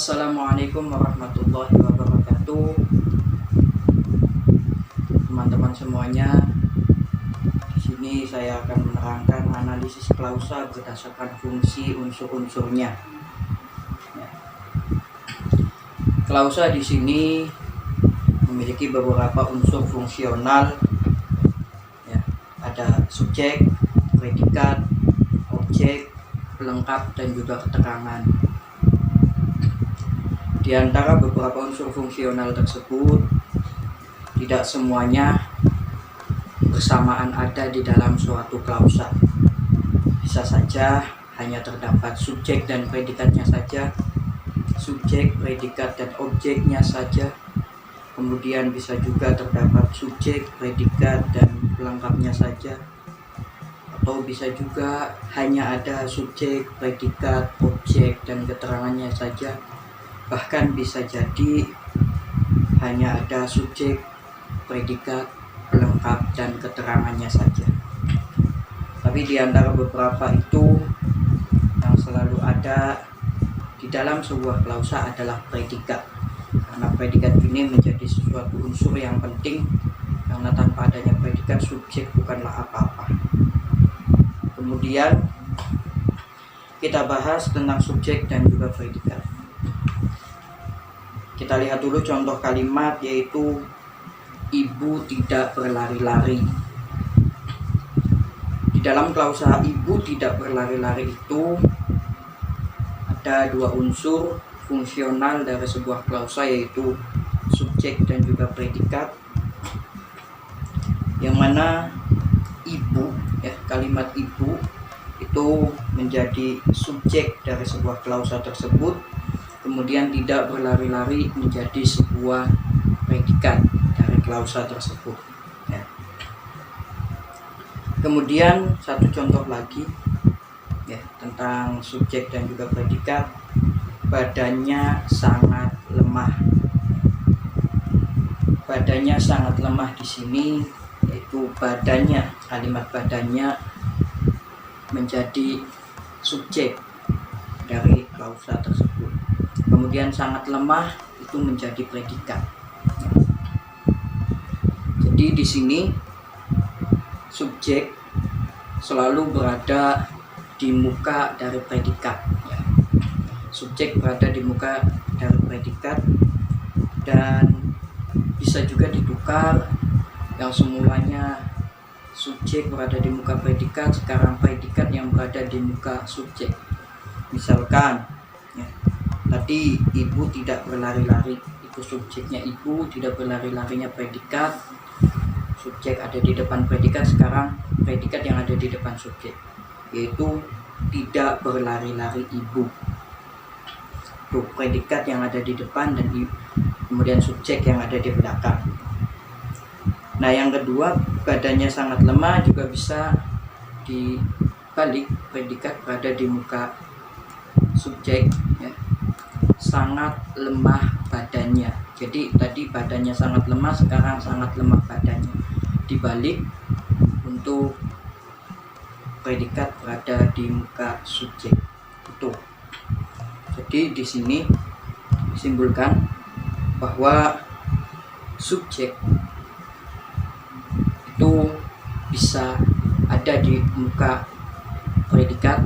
Assalamualaikum warahmatullahi wabarakatuh. Teman-teman semuanya, di sini saya akan menerangkan analisis klausa berdasarkan fungsi unsur-unsurnya. Klausa di sini memiliki beberapa unsur fungsional. Ada subjek, predikat, objek, pelengkap, dan juga keterangan. Di antara beberapa unsur fungsional tersebut, tidak semuanya bersamaan ada di dalam suatu klausa. Bisa saja hanya terdapat subjek dan predikatnya saja, subjek, predikat, dan objeknya saja. Kemudian bisa juga terdapat subjek, predikat, dan pelengkapnya saja. Atau bisa juga hanya ada subjek, predikat, objek, dan keterangannya saja. Bahkan bisa jadi hanya ada subjek, predikat, pelengkap, dan keterangannya saja. Tapi di antara beberapa itu, yang selalu ada di dalam sebuah klausa adalah predikat. Karena predikat ini menjadi sesuatu unsur yang penting, karena tanpa adanya predikat, subjek bukanlah apa-apa. Kemudian kita bahas tentang subjek dan juga predikat. Kita lihat dulu contoh kalimat, yaitu ibu tidak berlari-lari. Di dalam klausa ibu tidak berlari-lari itu ada dua unsur fungsional dari sebuah klausa, yaitu subjek dan juga predikat. Yang mana ibu, kalimat ibu itu menjadi subjek dari sebuah klausa tersebut. Kemudian tidak berlari-lari menjadi sebuah predikat dari klausa tersebut. Kemudian satu contoh lagi tentang subjek dan juga predikat. Badannya sangat lemah. Badannya sangat lemah di sini, yaitu badannya, kalimat badannya menjadi subjek dari klausa tersebut. Kemudian sangat lemah itu menjadi predikat. Jadi di sini subjek selalu berada di muka dari predikat. Subjek berada di muka dari predikat, dan bisa juga ditukar. Yang semulanya subjek berada di muka predikat, sekarang predikat yang berada di muka subjek. Misalkan tadi ibu tidak berlari-lari, itu subjeknya ibu, tidak berlari-larinya predikat. Subjek ada di depan predikat, sekarang predikat yang ada di depan subjek, yaitu tidak berlari-lari ibu. Itu predikat yang ada di depan, dan kemudian subjek yang ada di belakang. Nah, yang kedua, badannya sangat lemah juga bisa dibalik, predikat berada di muka subjek, sangat lemah badannya. Jadi tadi badannya sangat lemah, sekarang sangat lemah badannya. Dibalik untuk predikat berada di muka subjek. Itu. Jadi di sini disimpulkan bahwa subjek itu bisa ada di muka predikat,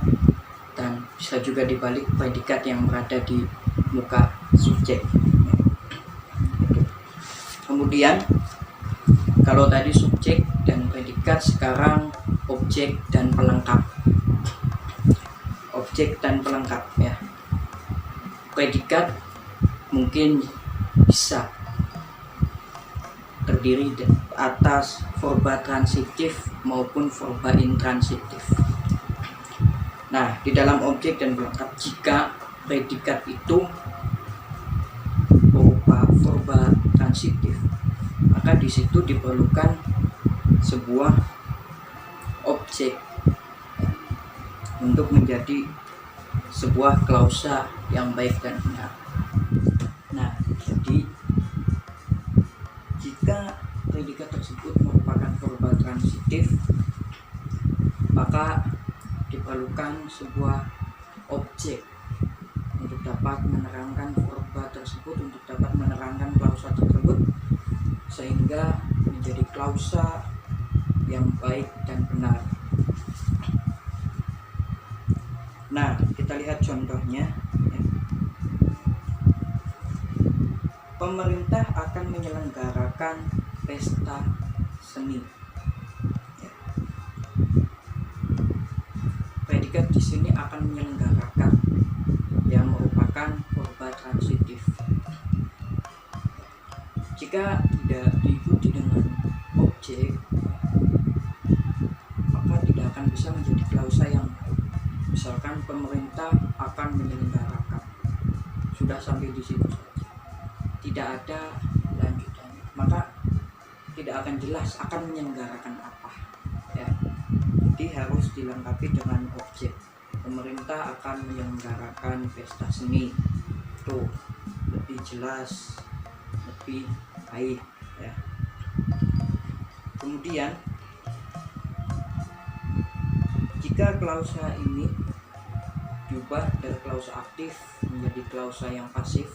dan bisa juga dibalik predikat yang berada di muka subjek. Kemudian kalau tadi subjek dan predikat, sekarang objek dan pelengkap. Objek dan pelengkap Predikat mungkin bisa terdiri atas verba transitif maupun verba intransitif. Nah, di dalam objek dan pelengkap, jika predikat itu berupa verba transitif, maka di situ diperlukan sebuah objek untuk menjadi sebuah klausa yang baik dan benar. Nah, jadi jika predikat tersebut merupakan verba transitif, maka diperlukan sebuah objek untuk dapat menerangkan untuk dapat menerangkan klausa tersebut sehingga menjadi klausa yang baik dan benar. Nah, kita lihat contohnya. Pemerintah akan menyelenggarakan pesta seni. Predikat di sini akan menyelenggarakan yang merupakan verba transitif. Jika tidak diikuti dengan objek, maka tidak akan bisa menjadi klausa yang baik. Misalkan pemerintah akan menyelenggarakan, sudah sampai di situ saja, tidak ada lanjutannya, maka tidak akan jelas akan menyelenggarakan apa, ya. Jadi harus dilengkapi dengan objek. Pemerintah akan menyelenggarakan pesta seni, itu lebih jelas, lebih baik, ya. Kemudian jika klausa ini diubah dari klausa aktif menjadi klausa yang pasif,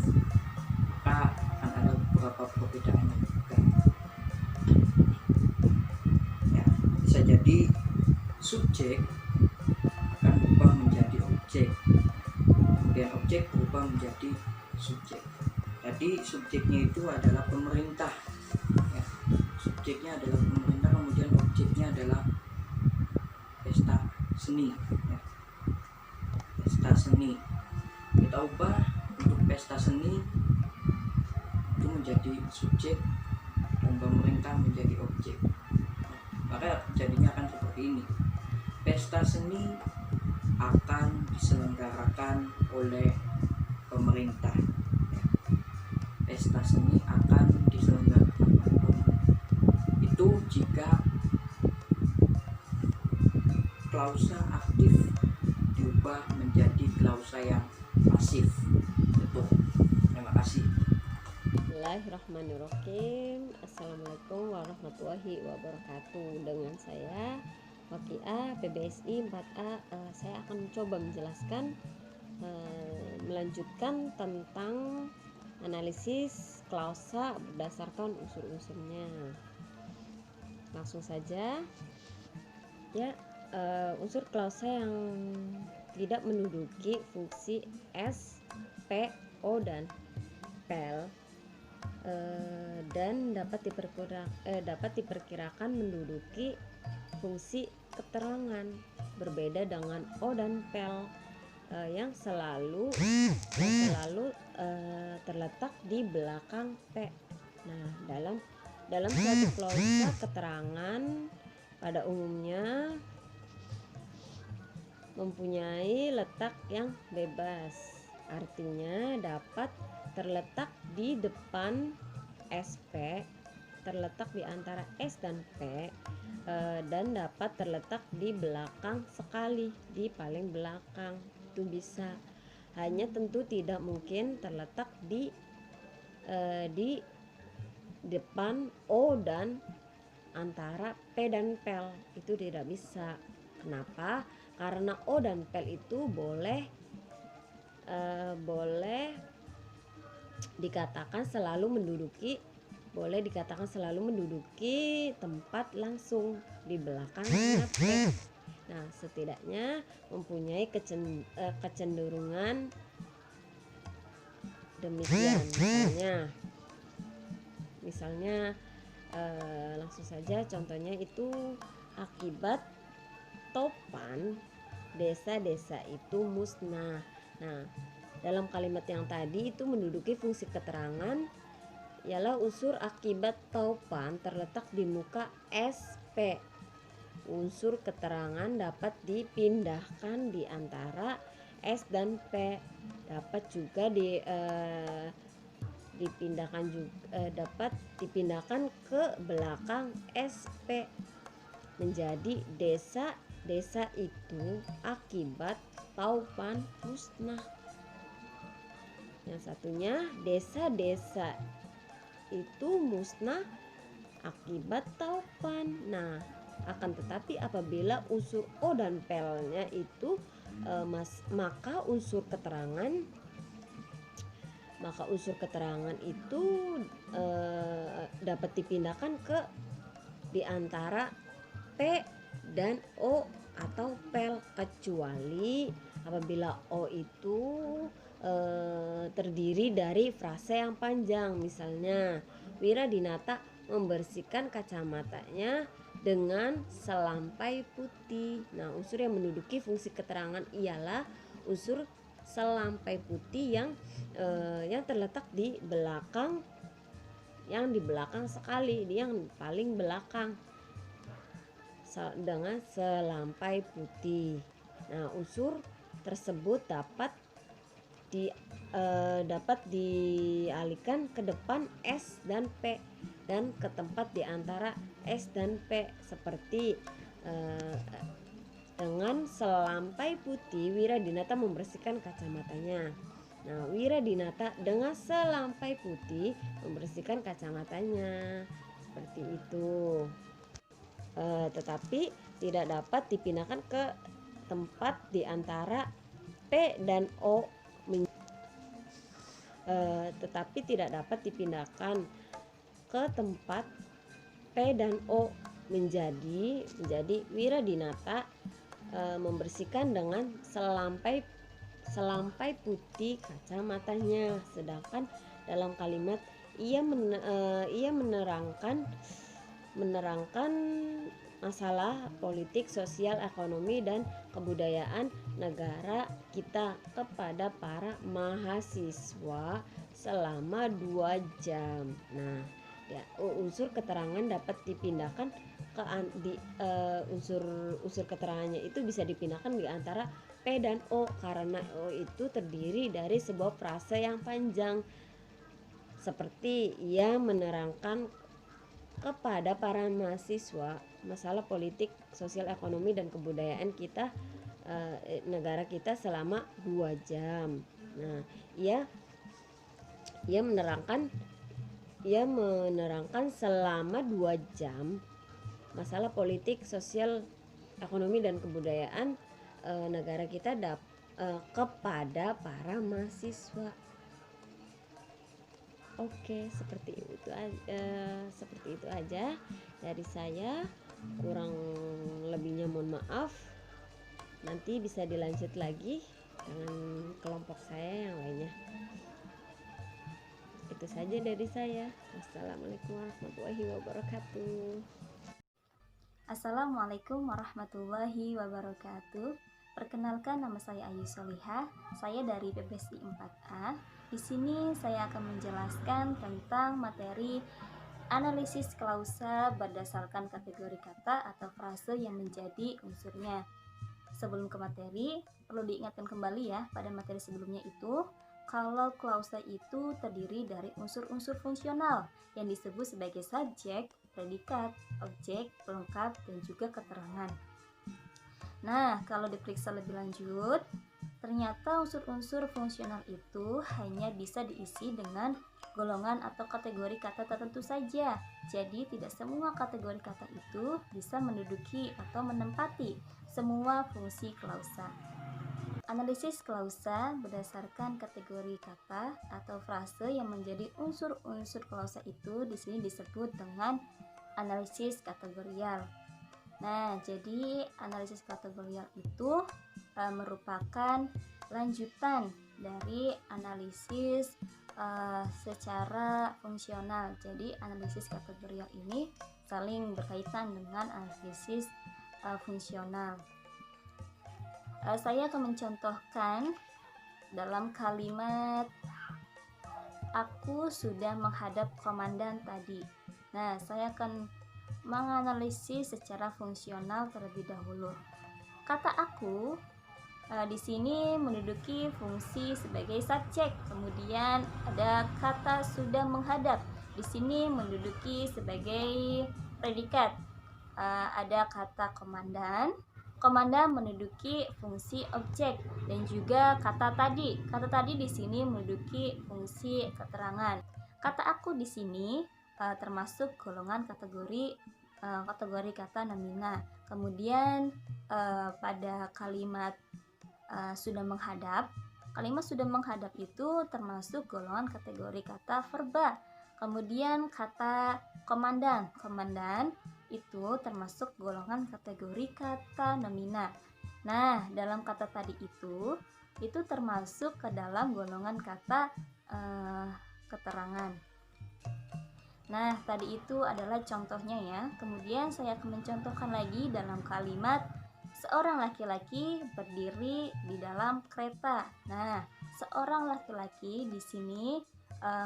maka akan ada beberapa perbedaannya juga. Ya, bisa jadi subjek akan berubah menjadi objek, kemudian objek berubah menjadi subjek. Jadi subjeknya itu adalah pemerintah, ya. Subjeknya adalah pemerintah, kemudian objeknya adalah pesta seni, ya. Pesta seni kita ubah untuk pesta seni itu menjadi subjek dan pemerintah menjadi objek. Maka jadinya akan seperti ini. Pesta seni akan diselenggarakan oleh pemerintah. Pesta seni akan diselenggarakan oleh pemerintah. Itu jika klausa aktif diubah menjadi klausa yang pasif. Betul. Terima kasih. Bismillahirrahmanirrahim. Assalamualaikum warahmatullahi wabarakatuh. Dengan saya Wakia PBSI 4A. Saya akan mencoba menjelaskan melanjutkan tentang analisis klausa berdasarkan unsur-unsurnya. Langsung saja ya. Unsur klausa yang tidak menduduki fungsi S, P, O, dan PEL dan dapat diperkirakan menduduki fungsi keterangan, berbeda dengan O dan PEL yang selalu terletak di belakang P. Nah, dalam suatu klausa keterangan pada umumnya mempunyai letak yang bebas, artinya dapat terletak di depan SP, terletak di antara S dan P, dan dapat terletak di belakang sekali, di paling belakang. Itu bisa, hanya tentu tidak mungkin terletak di depan O dan antara P dan PEL. Itu tidak bisa. Kenapa? Karena O dan PEL itu boleh dikatakan selalu menduduki tempat langsung di belakang P. Nah, setidaknya mempunyai kecenderungan demikian. Misalnya langsung saja contohnya itu akibat topan desa-desa itu musnah. Nah, dalam kalimat yang tadi itu menduduki fungsi keterangan ialah unsur akibat topan terletak di muka SP. Unsur keterangan dapat dipindahkan di antara S dan P. Dapat juga dapat dipindahkan ke belakang SP menjadi desa itu akibat taupan musnah. Yang satunya desa itu musnah akibat taupan. Nah, akan tetapi apabila unsur O dan PEL-nya itu maka unsur keterangan maka unsur keterangan itu dapat dipindahkan ke di antara P dan O atau pel, kecuali apabila O itu terdiri dari frase yang panjang. Misalnya, Wiradinata membersihkan kacamatanya dengan selampai putih. Nah, unsur yang menduduki fungsi keterangan ialah unsur selampai putih yang terletak di belakang, yang di belakang sekali, yang paling belakang dengan selampai putih. Nah, unsur tersebut dapat dialihkan ke depan S dan P dan ke tempat di antara S dan P, seperti dengan selampai putih Wiradinata membersihkan kacamatanya. Nah, Wiradinata dengan selampai putih membersihkan kacamatanya, seperti itu. Tetapi tidak dapat dipindahkan ke tempat di antara P dan O. Tetapi tidak dapat dipindahkan ke tempat P dan O menjadi Wiradinata membersihkan dengan selampai putih kacamatanya. Sedangkan dalam kalimat ia menerangkan masalah politik, sosial, ekonomi, dan kebudayaan negara kita kepada para mahasiswa selama 2 jam. Nah, unsur keterangan dapat dipindahkan ke unsur keterangannya itu bisa dipindahkan di antara P dan O, karena O itu terdiri dari sebuah frase yang panjang, seperti ia menerangkan kepada para mahasiswa masalah politik, sosial, ekonomi, dan kebudayaan kita negara kita selama 2 jam. Nah, ia menerangkan selama 2 jam masalah politik, sosial, ekonomi, dan kebudayaan negara kita kepada para mahasiswa. Oke, seperti itu aja dari saya. Kurang lebihnya mohon maaf. Nanti bisa dilanjut lagi dengan kelompok saya yang lainnya. Itu saja dari saya. Wassalamualaikum warahmatullahi wabarakatuh. Assalamualaikum warahmatullahi wabarakatuh. Perkenalkan, nama saya Ayu Solihah. Saya dari PPSI 4A. Di sini saya akan menjelaskan tentang materi analisis klausa berdasarkan kategori kata atau frase yang menjadi unsurnya. Sebelum ke materi, perlu diingatkan kembali ya, pada materi sebelumnya itu, kalau klausa itu terdiri dari unsur-unsur fungsional yang disebut sebagai subjek, predikat, objek, pelengkap, dan juga keterangan. Nah, kalau diperiksa lebih lanjut, ternyata unsur-unsur fungsional itu hanya bisa diisi dengan golongan atau kategori kata tertentu saja. Jadi tidak semua kategori kata itu bisa menduduki atau menempati semua fungsi klausa. Analisis klausa berdasarkan kategori kata atau frase yang menjadi unsur-unsur klausa itu di sini disebut dengan analisis kategorial. Nah, jadi analisis kategorial itu merupakan lanjutan dari analisis secara fungsional. Jadi analisis kategorial ini saling berkaitan dengan analisis fungsional. Saya akan mencontohkan dalam kalimat aku sudah menghadap komandan tadi. Nah, saya akan menganalisis secara fungsional terlebih dahulu. Kata aku di sini menduduki fungsi sebagai subjek. Kemudian ada kata sudah menghadap. Di sini menduduki sebagai predikat. Ada kata komandan. Komandan menduduki fungsi objek, dan juga kata tadi. Kata tadi di sini menduduki fungsi keterangan. Kata aku di sini termasuk golongan kategori kata nomina. Kemudian pada kalimat sudah menghadap, kalimat sudah menghadap itu termasuk golongan kategori kata verba. Kemudian kata komandan. Komandan itu termasuk golongan kategori kata nomina. Nah, dalam kata tadi itu termasuk ke dalam golongan kata keterangan. Nah, tadi itu adalah contohnya ya. Kemudian saya akan mencontohkan lagi dalam kalimat seorang laki-laki berdiri di dalam kereta. Nah, seorang laki-laki di sini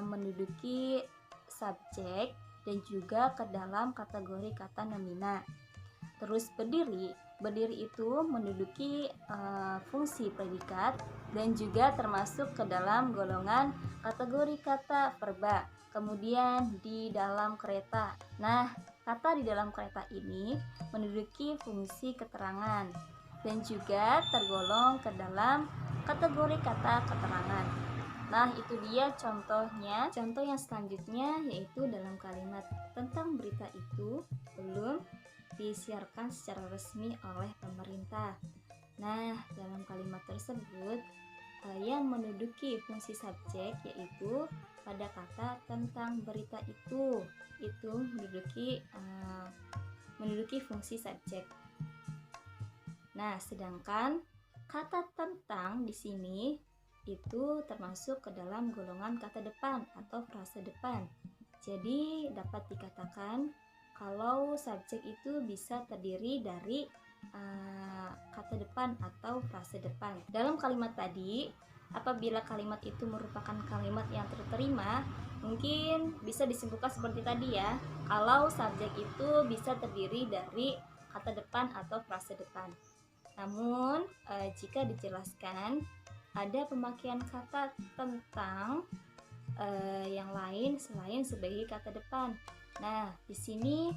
menduduki subjek dan juga ke dalam kategori kata nomina. Terus berdiri itu menduduki fungsi predikat dan juga termasuk ke dalam golongan kategori kata verba. Kemudian di dalam kereta. Nah, kata di dalam kereta ini menduduki fungsi keterangan dan juga tergolong ke dalam kategori kata keterangan. Nah, itu dia contohnya. Contoh yang selanjutnya yaitu dalam kalimat tentang berita itu belum disiarkan secara resmi oleh pemerintah. Nah, dalam kalimat tersebut yang menduduki fungsi subjek yaitu pada kata tentang berita itu menduduki fungsi subjek. Nah, sedangkan kata tentang di sini itu termasuk ke dalam golongan kata depan atau frase depan. Jadi dapat dikatakan kalau subjek itu bisa terdiri dari kata depan atau frase depan. Dalam kalimat tadi, apabila kalimat itu merupakan kalimat yang terterima, mungkin bisa disimpulkan seperti tadi ya. Kalau subjek itu bisa terdiri dari kata depan atau frase depan. Namun, jika dijelaskan ada pemakaian kata tentang yang lain selain sebagai kata depan. Nah, di sini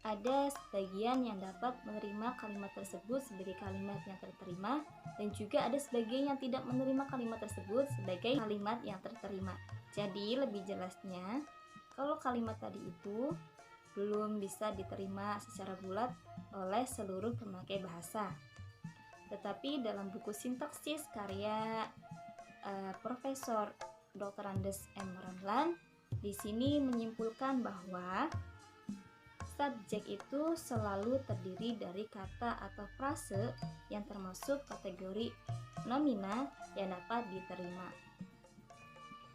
ada sebagian yang dapat menerima kalimat tersebut sebagai kalimat yang terterima dan juga ada sebagian yang tidak menerima kalimat tersebut sebagai kalimat yang terterima. Jadi lebih jelasnya, kalau kalimat tadi itu belum bisa diterima secara bulat oleh seluruh pemakai bahasa. Tetapi dalam buku sintaksis karya Profesor Dr. Andes M. Ramlan di sini menyimpulkan bahwa subjek itu selalu terdiri dari kata atau frase yang termasuk kategori nomina yang dapat diterima.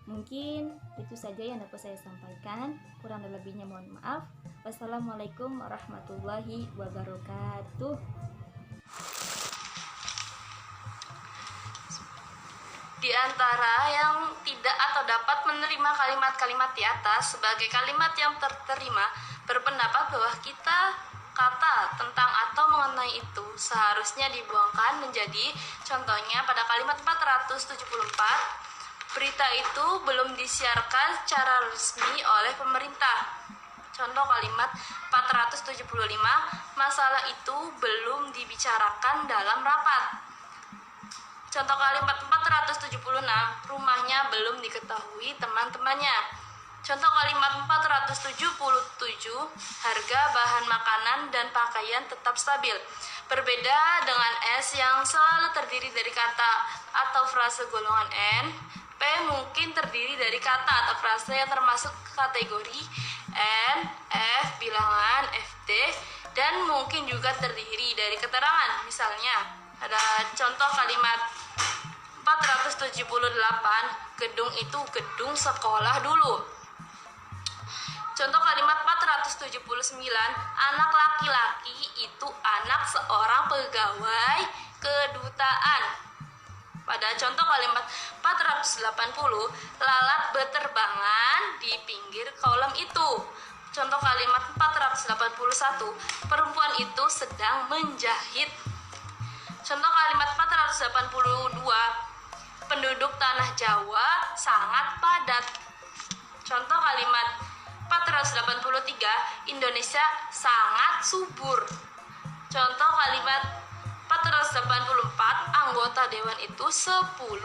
Mungkin itu saja yang dapat saya sampaikan. Kurang dan lebihnya mohon maaf. Wassalamualaikum warahmatullahi wabarakatuh. Di antara yang tidak atau dapat menerima kalimat-kalimat di atas sebagai kalimat yang terterima, berpendapat bahwa kata tentang atau mengenai itu seharusnya dibuangkan menjadi contohnya pada kalimat 474, berita itu belum disiarkan secara resmi oleh pemerintah. Contoh kalimat 475, masalah itu belum dibicarakan dalam rapat. Contoh kalimat 476, rumahnya belum diketahui teman-temannya. Contoh kalimat 477, harga bahan makanan dan pakaian tetap stabil. Berbeda dengan S yang selalu terdiri dari kata atau frase golongan N, P mungkin terdiri dari kata atau frase yang termasuk kategori N, F, bilangan, FT, dan mungkin juga terdiri dari keterangan. Misalnya, ada contoh kalimat 478, gedung itu gedung sekolah dulu. Contoh kalimat 479, anak laki-laki itu anak seorang pegawai kedutaan. Pada contoh kalimat 480, lalat berterbangan di pinggir kolam itu. Contoh kalimat 481, perempuan itu sedang menjahit. Contoh kalimat 482, penduduk tanah Jawa sangat padat. Contoh kalimat 483, Indonesia sangat subur. Contoh kalimat 484, anggota dewan itu 10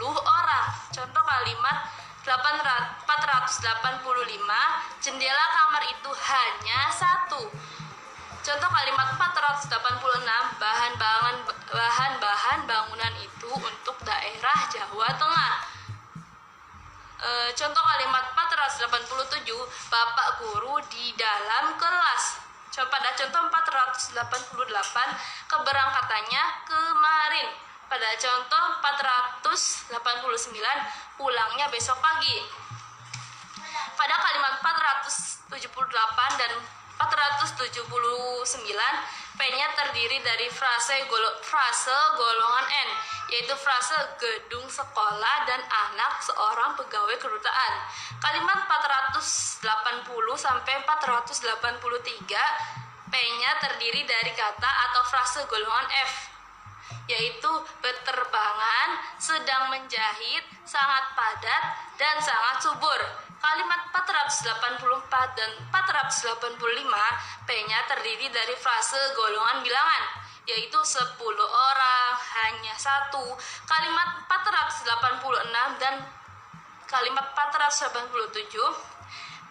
orang. Contoh kalimat 485, jendela kamar itu hanya 1. Contoh kalimat 486, bahan-bahan bangunan itu untuk daerah Jawa Tengah. Contoh kalimat 487, Bapak guru di dalam kelas. Pada contoh 488, keberangkatannya kemarin. Pada contoh 489, pulangnya besok pagi. Pada kalimat 478 dan 479, P-nya terdiri dari frase golongan N, yaitu frase gedung sekolah dan anak seorang pegawai kedutaan. Kalimat 480 sampai 483, P-nya terdiri dari kata atau frase golongan F, yaitu berterbangan, sedang menjahit, sangat padat, dan sangat subur. Kalimat 484 dan 485, P-nya terdiri dari frase golongan bilangan, yaitu 10 orang, hanya satu. Kalimat 486 dan kalimat 487,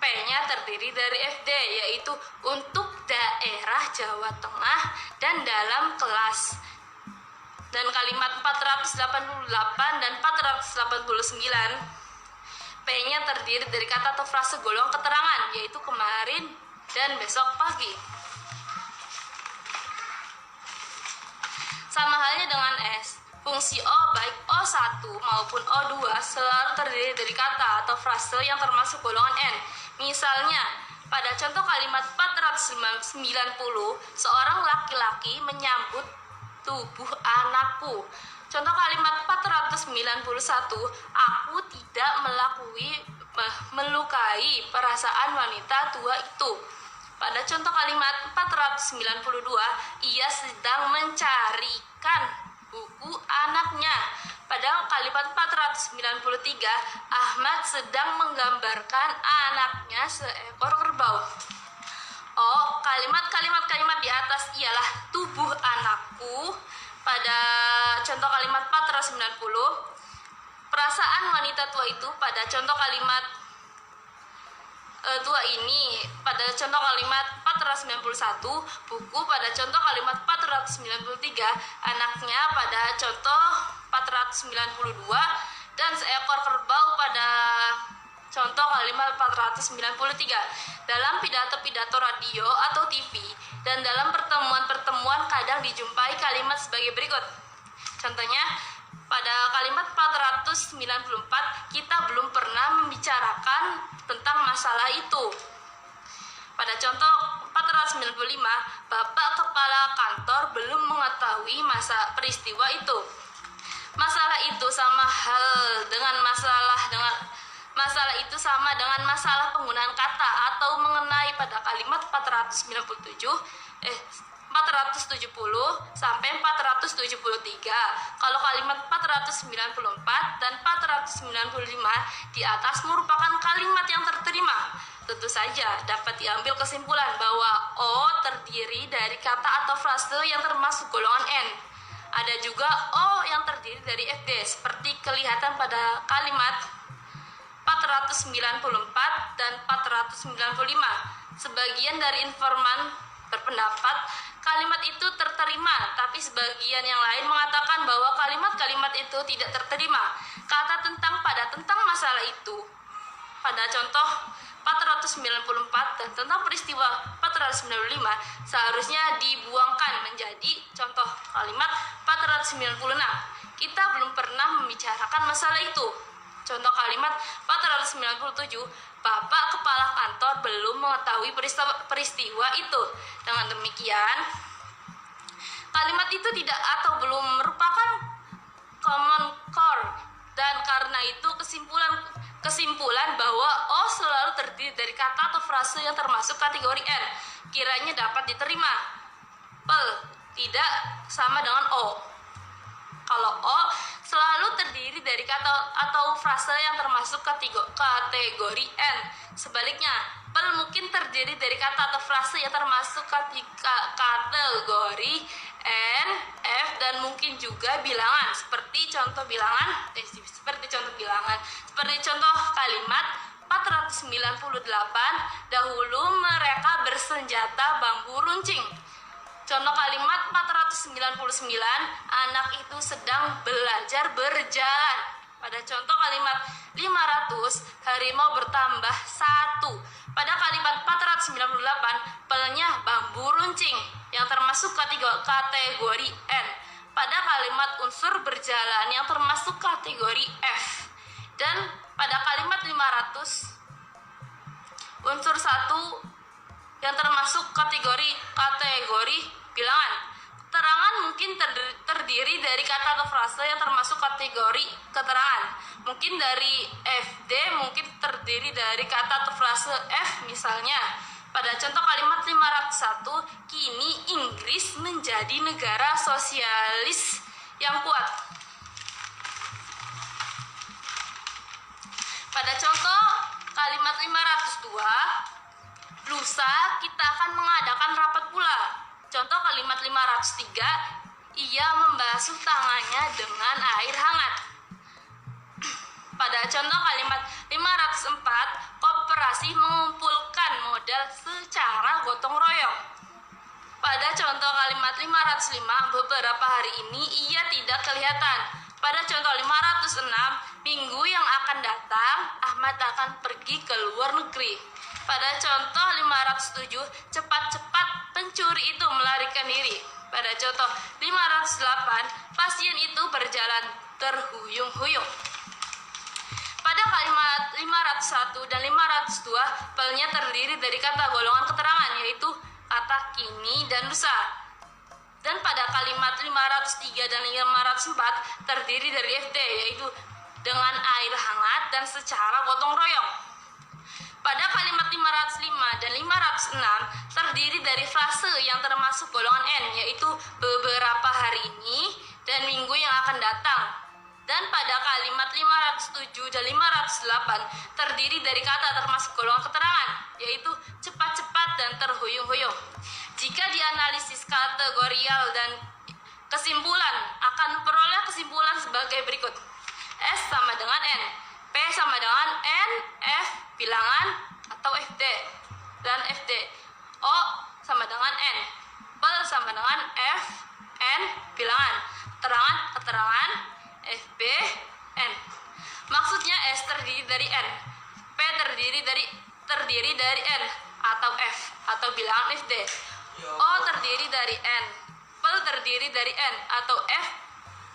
P-nya terdiri dari FD, yaitu untuk daerah Jawa Tengah dan dalam kelas. Dan kalimat 488 dan 489, P-nya terdiri dari kata atau frase golongan keterangan, yaitu kemarin dan besok pagi. Sama halnya dengan S, fungsi O baik O1 maupun O2 selalu terdiri dari kata atau frase yang termasuk golongan N. Misalnya, pada contoh kalimat 490, seorang laki-laki menyambut tubuh anakku. Contoh kalimat 491, aku tidak melukai perasaan wanita tua itu. Pada contoh kalimat 492, ia sedang mencarikan buku anaknya. Pada kalimat 493, Ahmad sedang menggambarkan anaknya seekor kerbau. Oh, kalimat-kalimat di atas ialah tubuh anakku. Pada contoh kalimat 490, perasaan wanita tua itu. Pada contoh kalimat tua ini. Pada contoh kalimat 491, buku. Pada contoh kalimat 493, anaknya. Pada contoh 492, dan seekor kerbau pada contoh kalimat 493. Dalam pidato-pidato radio atau TV dan dalam pertemuan-pertemuan kadang dijumpai kalimat sebagai berikut. Contohnya, pada kalimat 494, kita belum pernah membicarakan tentang masalah itu. Pada contoh 495, Bapak Kepala Kantor belum mengetahui peristiwa itu. Masalah itu sama dengan masalah penggunaan kata atau mengenai pada kalimat 470 sampai 473. Kalau kalimat 494 dan 495 di atas merupakan kalimat yang terterima, tentu saja dapat diambil kesimpulan bahwa O terdiri dari kata atau frase yang termasuk golongan N. Ada juga O yang terdiri dari FD, seperti kelihatan pada kalimat 494 dan 495. Sebagian dari informan berpendapat kalimat itu terterima, tapi sebagian yang lain mengatakan bahwa kalimat-kalimat itu tidak terterima. Kata tentang masalah itu pada contoh 494 dan tentang peristiwa 495 seharusnya dibuangkan menjadi contoh kalimat 496. Kita belum pernah membicarakan masalah itu. Contoh kalimat 497, Bapak Kepala Kantor belum mengetahui peristiwa itu. Dengan demikian, kalimat itu tidak atau belum merupakan common core, dan karena itu kesimpulan bahwa O selalu terdiri dari kata atau frase yang termasuk kategori N kiranya dapat diterima. Pel tidak sama dengan O. Kalau O selalu terdiri dari kata atau frase yang termasuk kategori N. Sebaliknya, pel mungkin terdiri dari kata atau frase yang termasuk kategori N, F, dan mungkin juga bilangan. Seperti contoh kalimat 498, dahulu mereka bersenjata bambu runcing. Contoh kalimat 499, anak itu sedang belajar berjalan. Pada contoh kalimat 500, harimau bertambah 1. Pada kalimat 498, pelnya bambu runcing yang termasuk kategori N. Pada kalimat unsur berjalan yang termasuk kategori F. Dan pada kalimat 500, unsur 1 yang termasuk kategori bilangan. Keterangan mungkin terdiri dari kata atau frase yang termasuk kategori keterangan. Mungkin dari FD, mungkin terdiri dari kata atau frase F misalnya. Pada contoh kalimat 501, kini Inggris menjadi negara sosialis yang kuat. Pada contoh kalimat 502, lusa kita akan mengadakan rapat pula. Contoh kalimat 503, ia membasuh tangannya dengan air hangat. Pada contoh kalimat 504, koperasi mengumpulkan modal secara gotong royong. Pada contoh kalimat 505, beberapa hari ini ia tidak kelihatan. Pada contoh 506, minggu yang akan datang, Ahmad akan pergi ke luar negeri. Pada contoh 507, cepat-cepat pencuri itu melarikan diri. Pada contoh 508, pasien itu berjalan terhuyung-huyung. Pada kalimat 501 dan 502, pelnya terdiri dari kata golongan keterangan, yaitu kata kini dan lusa. Dan pada kalimat 503 dan 504 terdiri dari FD, yaitu dengan air hangat dan secara gotong royong. Pada kalimat 505 dan 506 terdiri dari frase yang termasuk golongan N, yaitu beberapa hari ini dan minggu yang akan datang. Dan pada kalimat 507 dan 508 terdiri dari kata termasuk golongan keterangan, yaitu cepat-cepat dan terhuyung-huyung. Jika dianalisis kategorial dan kesimpulan, akan memperoleh kesimpulan sebagai berikut. S sama dengan N, P sama dengan N, F bilangan atau FD, dan FD. O sama dengan N, P sama dengan F, N bilangan, keterangan, FB, N. Maksudnya S terdiri dari N, P terdiri dari N atau F atau bilangan FD. O terdiri dari N, P terdiri dari N atau F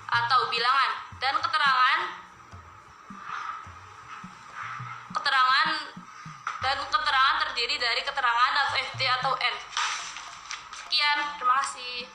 atau bilangan, dan keterangan terdiri dari keterangan atau FD atau N. Sekian, terima kasih.